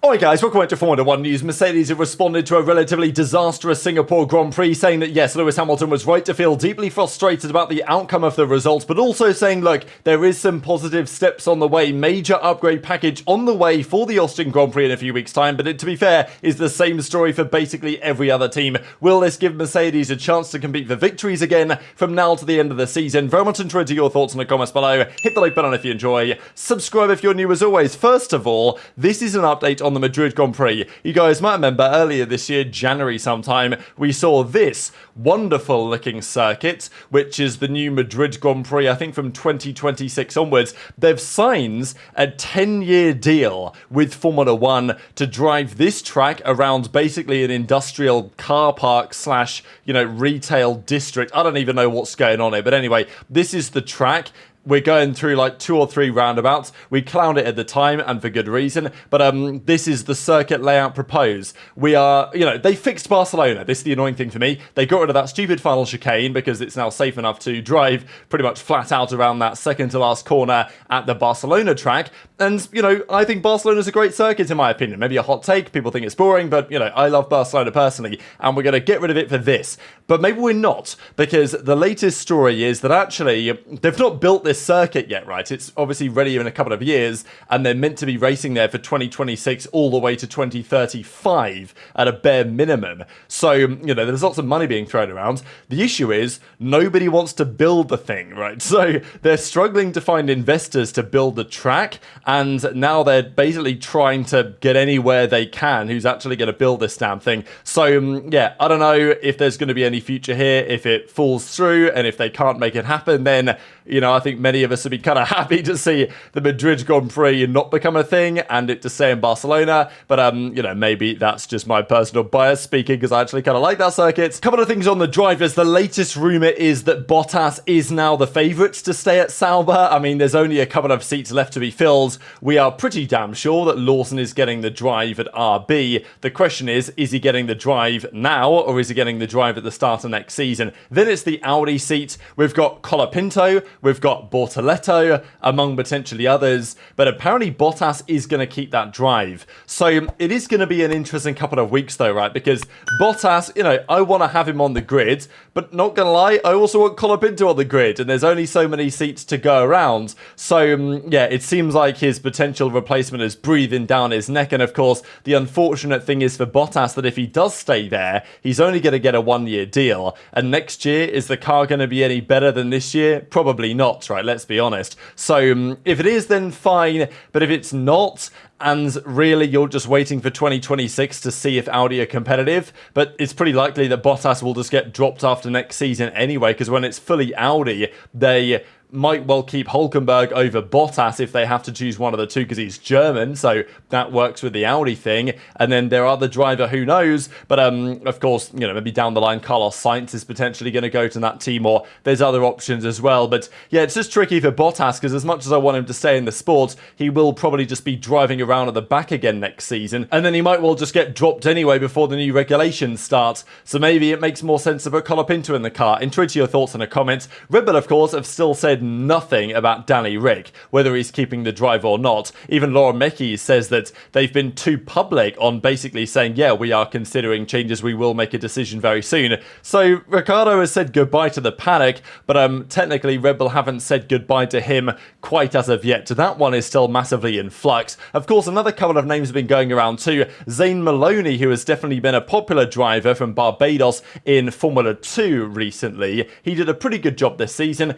Alright guys, welcome back to Formula 1 News. Mercedes have responded to a relatively disastrous Singapore Grand Prix, saying that yes, Lewis Hamilton was right to feel deeply frustrated about the outcome of the results, but also saying, look, there is some positive steps on the way, major upgrade package on the way for the Austin Grand Prix in a few weeks' time, but it, to be fair, is the same story for basically every other team. Will this give Mercedes a chance to compete for victories again from now to the end of the season? Very much interested in your thoughts in the comments below. Hit the like button if you enjoy. Subscribe if you're new as always. First of all, this is an update on the Madrid Grand Prix. You guys might remember earlier this year, January sometime, we saw this wonderful looking circuit, which is the new Madrid Grand Prix, I think from 2026 onwards. They've signed a 10-year deal with Formula 1 to drive this track around basically an industrial car park slash, retail district. I don't even know what's going on here, but anyway, this is the track. We're going through like 2 or 3 roundabouts. We clowned it at the time and for good reason. But this is the circuit layout proposed. We are, they fixed Barcelona. This is the annoying thing for me. They got rid of that stupid final chicane because it's now safe enough to drive pretty much flat out around that second to last corner at the Barcelona track. And, I think Barcelona's a great circuit in my opinion. Maybe a hot take. People think it's boring, but, I love Barcelona personally. And we're going to get rid of it for this. But maybe we're not, because the latest story is that actually they've not built this circuit yet, right? It's obviously ready in a couple of years, and they're meant to be racing there for 2026 all the way to 2035 at a bare minimum. So, there's lots of money being thrown around. The issue is nobody wants to build the thing, right? So they're struggling to find investors to build the track, and now they're basically trying to get anywhere they can who's actually going to build this damn thing. So, yeah, I don't know if there's going to be any future here. If it falls through and if they can't make it happen, then I think many of us would be kind of happy to see the Madrid Grand Prix not become a thing and it to stay in Barcelona. But, maybe that's just my personal bias speaking, because I actually kind of like that circuit. Couple of things on the drivers. The latest rumor is that Bottas is now the favourite to stay at Sauber. I mean, there's only a couple of seats left to be filled. We are pretty damn sure that Lawson is getting the drive at RB. The question is he getting the drive now, or is he getting the drive at the start of next season? Then it's the Audi seat. We've got Colapinto, we've got Bortoleto, among potentially others, but apparently Bottas is going to keep that drive. So it is going to be an interesting couple of weeks though, right? Because Bottas, I want to have him on the grid, but not going to lie, I also want Colapinto on the grid, and there's only so many seats to go around. So yeah, it seems like his potential replacement is breathing down his neck, and of course, the unfortunate thing is for Bottas that if he does stay there, he's only going to get a 1-year deal, and next year, is the car going to be any better than this year? Probably not, right? Let's be honest. So if it is, then fine, but if it's not, and really you're just waiting for 2026 to see if Audi are competitive, but it's pretty likely that Bottas will just get dropped after next season anyway, because when it's fully Audi, they might well keep Hülkenberg over Bottas if they have to choose one of the two, because he's German, so that works with the Audi thing. And then their other driver, who knows, but of course, maybe down the line Carlos Sainz is potentially going to go to that team, or there's other options as well. But yeah, it's just tricky for Bottas, because as much as I want him to stay in the sport, he will probably just be driving around at the back again next season, and then he might well just get dropped anyway before the new regulations start. So maybe it makes more sense to put Colapinto in the car. Intrigued to your thoughts in the comments. Red Bull, of course, have still said nothing about Danny Rick, whether he's keeping the drive or not. Even Laura Mecchi says that they've been too public on basically saying, yeah, we are considering changes, we will make a decision very soon. So Ricciardo has said goodbye to the paddock, but technically Red Bull haven't said goodbye to him quite as of yet. So that one is still massively in flux. Of course, another couple of names have been going around too. Zane Maloney, who has definitely been a popular driver from Barbados in Formula 2 recently. He did a pretty good job this season.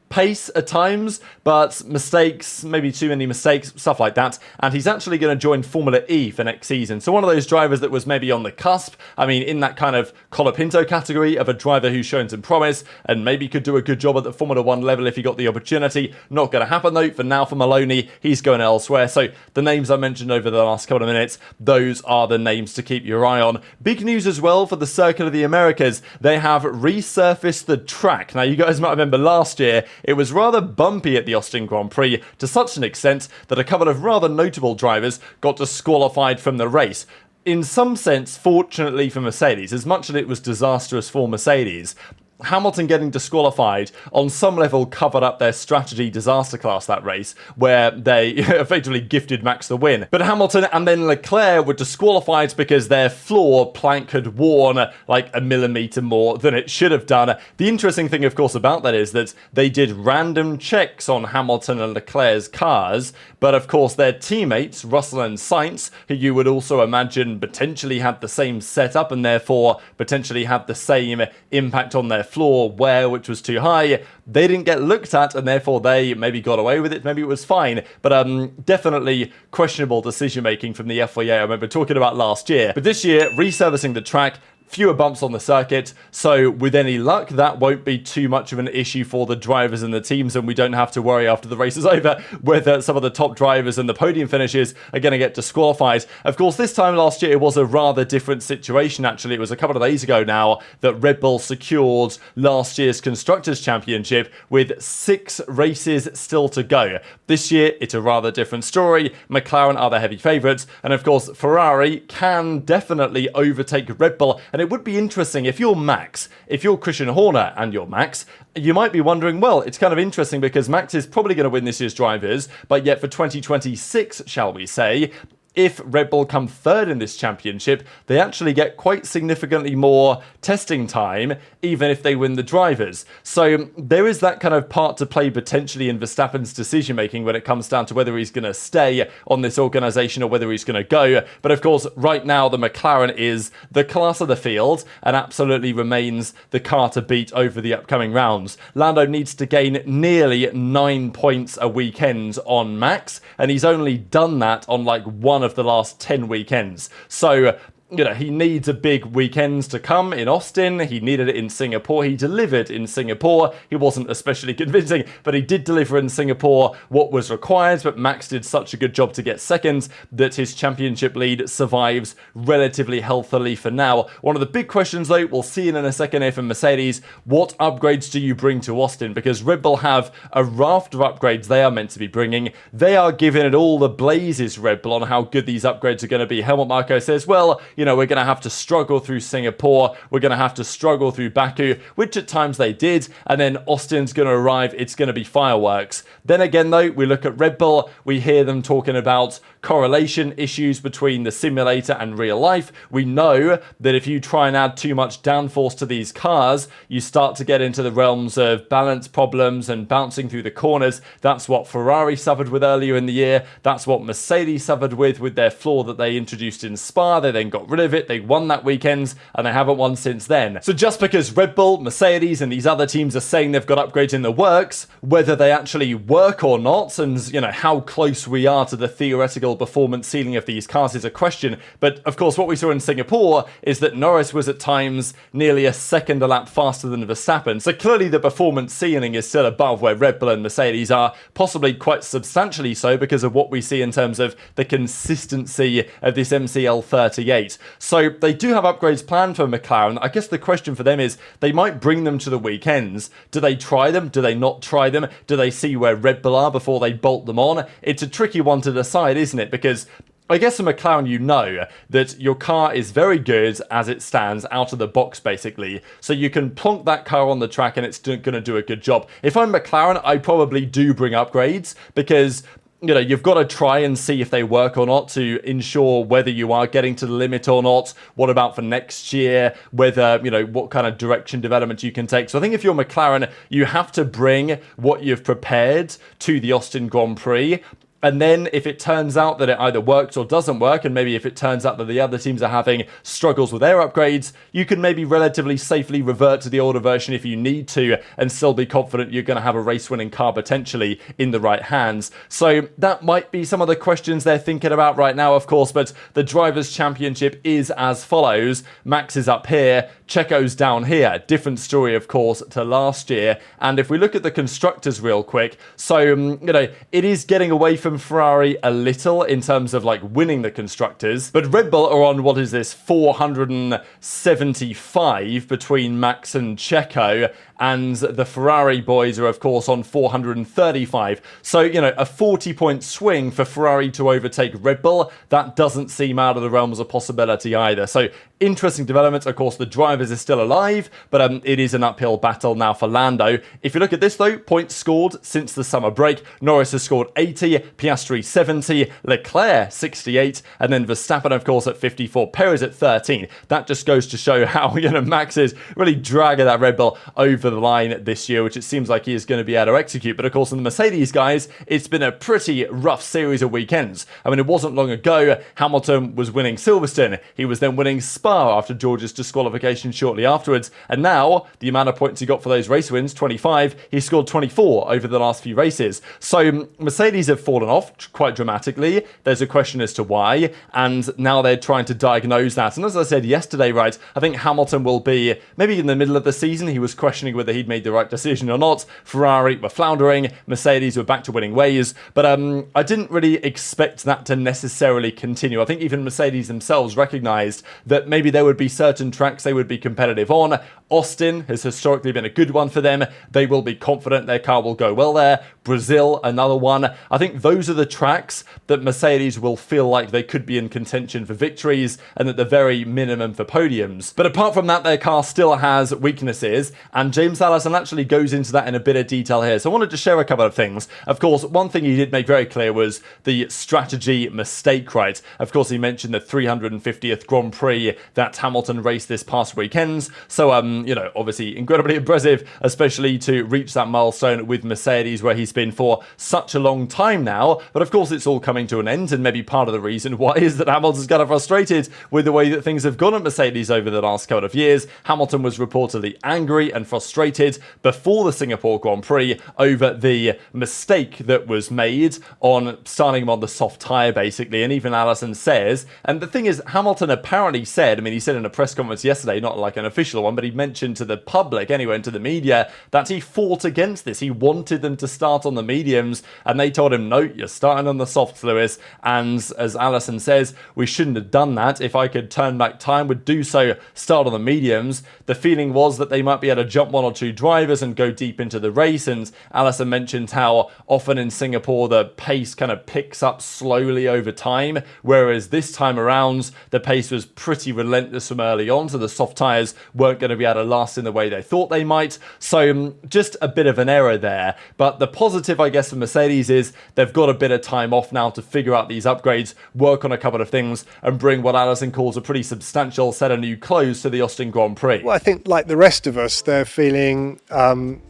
Pace at times, but mistakes, maybe too many mistakes, stuff like that. And he's actually going to join Formula E for next season. So one of those drivers that was maybe on the cusp. I mean, in that kind of Colapinto category of a driver who's shown some promise and maybe could do a good job at the Formula 1 level if he got the opportunity. Not going to happen though. For now, for Maloney, he's going elsewhere. So the names I mentioned over the last couple of minutes, those are the names to keep your eye on. Big news as well for the Circuit of the Americas. They have resurfaced the track. Now, you guys might remember last year, it was rather bumpy at the Austin Grand Prix, to such an extent that a couple of rather notable drivers got disqualified from the race. In some sense, fortunately for Mercedes, as much as it was disastrous for Mercedes, Hamilton getting disqualified on some level covered up their strategy disaster class that race, where they effectively gifted Max the win. But Hamilton and then Leclerc were disqualified because their floor plank had worn like a millimetre more than it should have done. The interesting thing, of course, about that is that they did random checks on Hamilton and Leclerc's cars, but of course their teammates, Russell and Sainz, who you would also imagine potentially had the same setup and therefore potentially had the same impact on their floor wear, which was too high, they didn't get looked at and therefore they maybe got away with it, maybe it was fine, but definitely questionable decision making from the FIA. I remember talking about last year, but this year resurfacing the track, fewer bumps on the circuit, so with any luck that won't be too much of an issue for the drivers and the teams, and we don't have to worry after the race is over whether some of the top drivers and the podium finishes are going to get disqualified. Of course, this time last year it was a rather different situation. Actually, it was a couple of days ago now that Red Bull secured last year's Constructors' Championship with 6 races still to go. This year it's a rather different story. McLaren are the heavy favourites, and of course Ferrari can definitely overtake Red Bull. And it would be interesting if you're Max, if you're Christian Horner and you're Max, you might be wondering, well, it's kind of interesting because Max is probably going to win this year's drivers, but yet for 2026, shall we say, if Red Bull come third in this championship, they actually get quite significantly more testing time, even if they win the drivers. So there is that kind of part to play potentially in Verstappen's decision making when it comes down to whether he's going to stay on this organisation or whether he's going to go. But of course, right now, the McLaren is the class of the field and absolutely remains the car to beat over the upcoming rounds. Lando needs to gain nearly 9 points a weekend on Max, and he's only done that on like one of the last 10 weekends. So, you know, he needs a big weekends to come in Austin. He needed it in Singapore. He delivered in Singapore. He wasn't especially convincing, but he did deliver in Singapore what was required. But Max did such a good job to get second that his championship lead survives relatively healthily for now. One of the big questions, though, we'll see in a second here from Mercedes, what upgrades do you bring to Austin? Because Red Bull have a raft of upgrades they are meant to be bringing. They are giving it all the blazes, Red Bull, on how good these upgrades are going to be. Helmut Marko says, well, you know, we're going to have to struggle through Singapore, we're going to have to struggle through Baku, which at times they did, and then Austin's going to arrive, it's going to be fireworks. Then again, though, we look at Red Bull, we hear them talking about correlation issues between the simulator and real life. We know that if you try and add too much downforce to these cars, you start to get into the realms of balance problems and bouncing through the corners. That's what Ferrari suffered with earlier in the year. That's what Mercedes suffered with their floor that they introduced in Spa. They then got rid of it. They won that weekend and they haven't won since then. So just because Red Bull, Mercedes and these other teams are saying they've got upgrades in the works, whether they actually work or not, and you know how close we are to the theoretical performance ceiling of these cars is a question. But of course what we saw in Singapore is that Norris was at times nearly a second a lap faster than Verstappen. So clearly the performance ceiling is still above where Red Bull and Mercedes are, possibly quite substantially so because of what we see in terms of the consistency of this MCL 38. So they do have upgrades planned for McLaren. I guess the question for them is they might bring them to the weekends. Do they try them? Do they not try them? Do they see where Red Bull are before they bolt them on? It's a tricky one to decide, isn't it? Because I guess for McLaren, you know that your car is very good as it stands out of the box, basically. So you can plonk that car on the track and it's going to do a good job. If I'm McLaren, I probably do bring upgrades because, you know, you've got to try and see if they work or not to ensure whether you are getting to the limit or not. What about for next year? Whether, you know, what kind of direction development you can take. So I think if you're McLaren, you have to bring what you've prepared to the Austin Grand Prix. And then if it turns out that it either works or doesn't work, and maybe if it turns out that the other teams are having struggles with their upgrades, you can maybe relatively safely revert to the older version if you need to and still be confident you're going to have a race-winning car potentially in the right hands. So that might be some of the questions they're thinking about right now, of course, but the Drivers' Championship is as follows. Max is up here, Checo's down here. Different story, of course, to last year. And if we look at the Constructors real quick, so, you know, it is getting away from Ferrari a little in terms of like winning the Constructors, but Red Bull are on, what is this, 475 between Max and Checo, and the Ferrari boys are, of course, on 435. So, you know, a 40-point swing for Ferrari to overtake Red Bull, that doesn't seem out of the realms of possibility either. So, interesting developments. Of course, the drivers are still alive, but it is an uphill battle now for Lando. If you look at this, though, points scored since the summer break. Norris has scored 80, Piastri 70, Leclerc 68, and then Verstappen, of course, at 54, Perez at 13. That just goes to show how, you know, Max is really dragging that Red Bull over the line this year, which it seems like he is going to be able to execute. But of course, in the Mercedes guys, it's been a pretty rough series of weekends. I mean, it wasn't long ago Hamilton was winning Silverstone. He was then winning Spa after George's disqualification shortly afterwards. And now, the amount of points he got for those race wins, 25, he scored 24 over the last few races. So Mercedes have fallen off quite dramatically. There's a question as to why, and now they're trying to diagnose that. And as I said yesterday, right, I think Hamilton will be maybe in the middle of the season. He was questioning whether he'd made the right decision or not. Ferrari were floundering. Mercedes were back to winning ways. But I didn't really expect that to necessarily continue. I think even Mercedes themselves recognised that maybe there would be certain tracks they would be competitive on. Austin has historically been a good one for them. They will be confident their car will go well there. Brazil, another one. I think those are the tracks that Mercedes will feel like they could be in contention for victories and at the very minimum for podiums. But apart from that, their car still has weaknesses, and James Allison actually goes into that in a bit of detail here. So I wanted to share a couple of things. Of course, one thing he did make very clear was the strategy mistake, right? Of course, he mentioned the 350th Grand Prix that Hamilton raced this past weekend. So, you know, obviously incredibly impressive, especially to reach that milestone with Mercedes where he's been for such a long time now. But of course, it's all coming to an end, and maybe part of the reason why is that Hamilton's kind of frustrated with the way that things have gone at Mercedes over the last couple of years. Hamilton was reportedly angry and frustrated before the Singapore Grand Prix over the mistake that was made on starting him on the soft tyre, basically. And even Allison says, and the thing is, Hamilton apparently said, I mean, he said in a press conference yesterday, not like an official one, but he mentioned to the public, anyway, and to the media, that he fought against this. He wanted them to start on the mediums, and they told him, no, you're starting on the softs, Lewis. And as Allison says, we shouldn't have done that. If I could turn back time, would do so, start on the mediums. The feeling was that they might be able to jump one or two drivers and go deep into the race. And Allison mentioned how often in Singapore the pace kind of picks up slowly over time, whereas this time around the pace was pretty relentless from early on, so the soft tyres weren't going to be able to last in the way they thought they might. So just a bit of an error there. But the positive, I guess, for Mercedes is they've got a bit of time off now to figure out these upgrades, work on a couple of things, and bring what Allison calls a pretty substantial set of new clothes to the Austin Grand Prix. Well, I think like the rest of us, they're feeling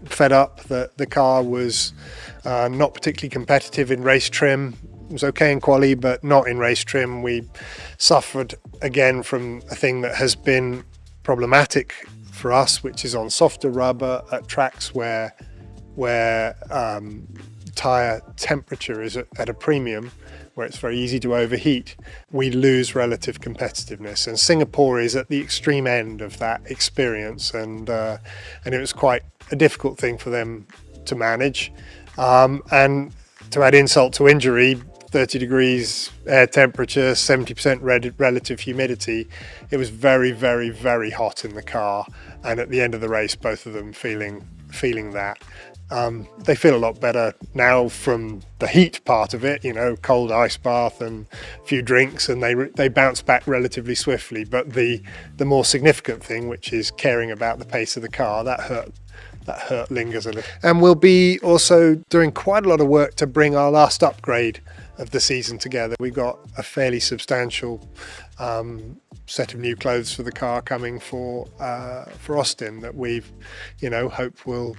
fed up that the car was not particularly competitive in race trim. It was okay in quali, but not in race trim. We suffered again from a thing that has been problematic for us, which is on softer rubber at tracks where tyre temperature is at a premium, where it's very easy to overheat. We lose relative competitiveness, and Singapore is at the extreme end of that experience, and it was quite a difficult thing for them to manage. And to add insult to injury, 30 degrees air temperature, 70% relative humidity. It was very, very, very hot in the car, and at the end of the race, both of them feeling that. They feel a lot better now from the heat part of it, you know, cold ice bath and a few drinks, and they bounce back relatively swiftly. But the more significant thing, which is caring about the pace of the car, that hurt lingers a little. And we'll be also doing quite a lot of work to bring our last upgrade of the season together. We've got a fairly substantial set of new clothes for the car coming for Austin that we've, you know, hope will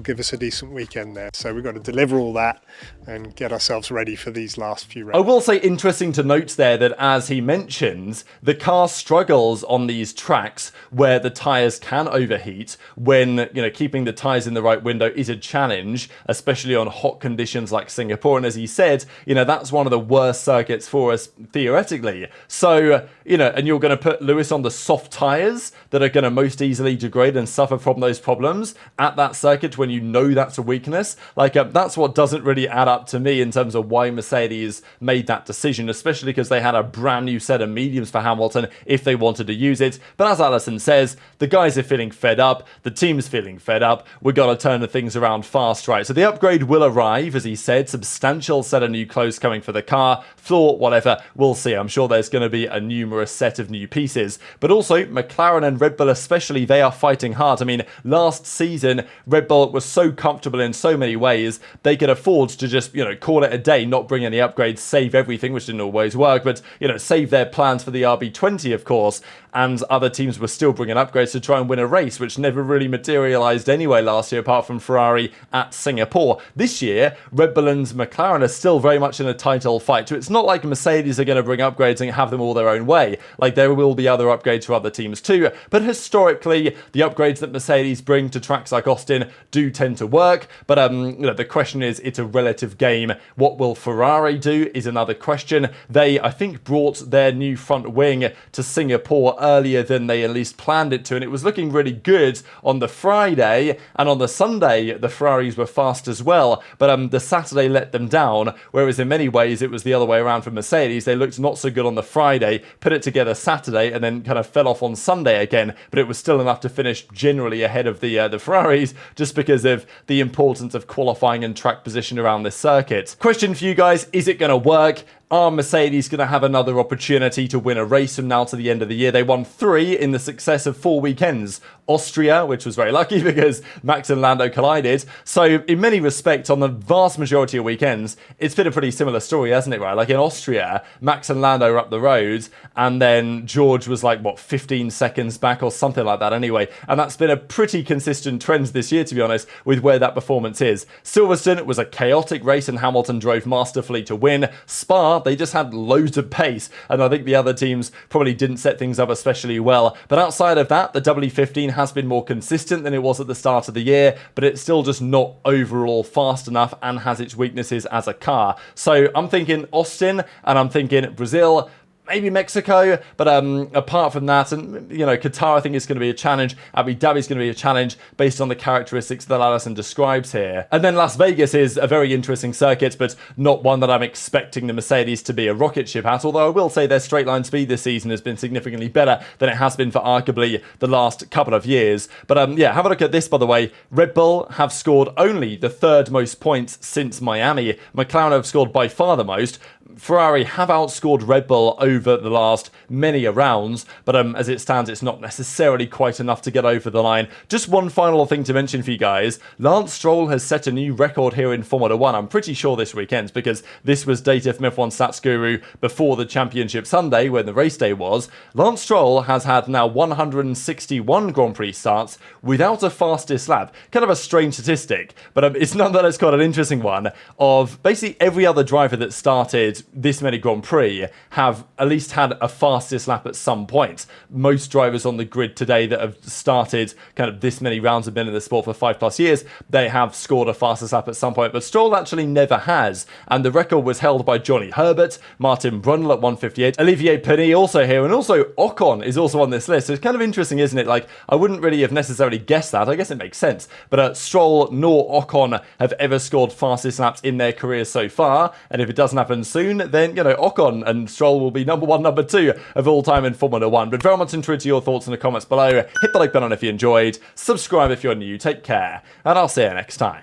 give us a decent weekend there. So we've got to deliver all that and get ourselves ready for these last few rounds. I will say, interesting to note there that, as he mentions, the car struggles on these tracks where the tyres can overheat, when, you know, keeping the tyres in the right window is a challenge, especially on hot conditions like Singapore. And as he said, you know, that's one of the worst circuits for us theoretically. So, you know, and you're going to put Lewis on the soft tyres that are going to most easily degrade and suffer from those problems at that circuit right when you know that's a weakness. Like, that's what doesn't really add up to me in terms of why Mercedes made that decision, especially because they had a brand new set of mediums for Hamilton if they wanted to use it. But as Allison says, the guys are feeling fed up, the team's feeling fed up, we've got to turn the things around fast, right? So the upgrade will arrive, as he said, substantial set of new clothes coming for the car, floor, whatever, we'll see. I'm sure there's going to be a numerous set of new pieces. But also, McLaren and Red Bull especially, they are fighting hard. I mean, last season, Red Bull was so comfortable in so many ways, they could afford to just, call it a day, not bring any upgrades, save everything, which didn't always work, but, save their plans for the RB20, of course, and other teams were still bringing upgrades to try and win a race, which never really materialized anyway last year, apart from Ferrari at Singapore. This year, Red Bull and McLaren are still very much in a title fight, so it's not like Mercedes are going to bring upgrades and have them all their own way. Like, there will be other upgrades for other teams too, but historically, the upgrades that Mercedes bring to tracks like Austin do tend to work, but the question is, it's a relative game. What will Ferrari do is another question. They, I think, brought their new front wing to Singapore earlier than they at least planned it to, and it was looking really good on the Friday, and on the Sunday the Ferraris were fast as well, but the Saturday let them down, whereas in many ways it was the other way around for Mercedes. They looked not so good on the Friday, put it together Saturday, and then kind of fell off on Sunday again, but it was still enough to finish generally ahead of the Ferraris, just because of the importance of qualifying and track position around this circuit. Question for you guys, is it going to work? Are Mercedes going to have another opportunity to win a race from now to the end of the year? They won 3 in the success of 4 weekends. Austria, which was very lucky because Max and Lando collided. So in many respects, on the vast majority of weekends, it's been a pretty similar story, hasn't it, right? Like in Austria, Max and Lando were up the road, and then George was like, 15 seconds back or something like that anyway. And that's been a pretty consistent trend this year, to be honest, with where that performance is. Silverstone was a chaotic race and Hamilton drove masterfully to win. Spa, they just had loads of pace, and I think the other teams probably didn't set things up especially well. But outside of that, the W15 has been more consistent than it was at the start of the year, but it's still just not overall fast enough and has its weaknesses as a car. So I'm thinking Austin, and I'm thinking Brazil, maybe Mexico, but apart from that, and Qatar I think is going to be a challenge, Abu Dhabi is going to be a challenge based on the characteristics that Allison describes here. And then Las Vegas is a very interesting circuit, but not one that I'm expecting the Mercedes to be a rocket ship at, although I will say their straight line speed this season has been significantly better than it has been for arguably the last couple of years. But yeah, have a look at this, by the way. Red Bull have scored only the 3rd most points since Miami. McLaren have scored by far the most. Ferrari have outscored Red Bull over the last many rounds, but as it stands, it's not necessarily quite enough to get over the line. Just one final thing to mention for you guys. Lance Stroll has set a new record here in Formula 1. I'm pretty sure this weekend, because this was data from F1 Stats Guru before the Championship Sunday, when the race day was. Lance Stroll has had now 161 Grand Prix starts without a fastest lap. Kind of a strange statistic, but it's nonetheless quite an interesting one. Of basically every other driver that started this many Grand Prix have at least had a fastest lap at some point. Most drivers on the grid today that have started kind of this many rounds, have been in the sport for 5+ years, they have scored a fastest lap at some point, but Stroll actually never has, and the record was held by Johnny Herbert, Martin Brundle at 158, Olivier Panis also here, and also Ocon is also on this list. So it's kind of interesting, isn't it? Like, I wouldn't really have necessarily guessed that. I guess it makes sense, but Stroll nor Ocon have ever scored fastest laps in their careers so far, and if it doesn't happen soon, then, Ocon and Stroll will be number 1, number 2 of all time in Formula 1. But very much interested in your thoughts in the comments below. Hit the like button if you enjoyed. Subscribe if you're new. Take care. And I'll see you next time.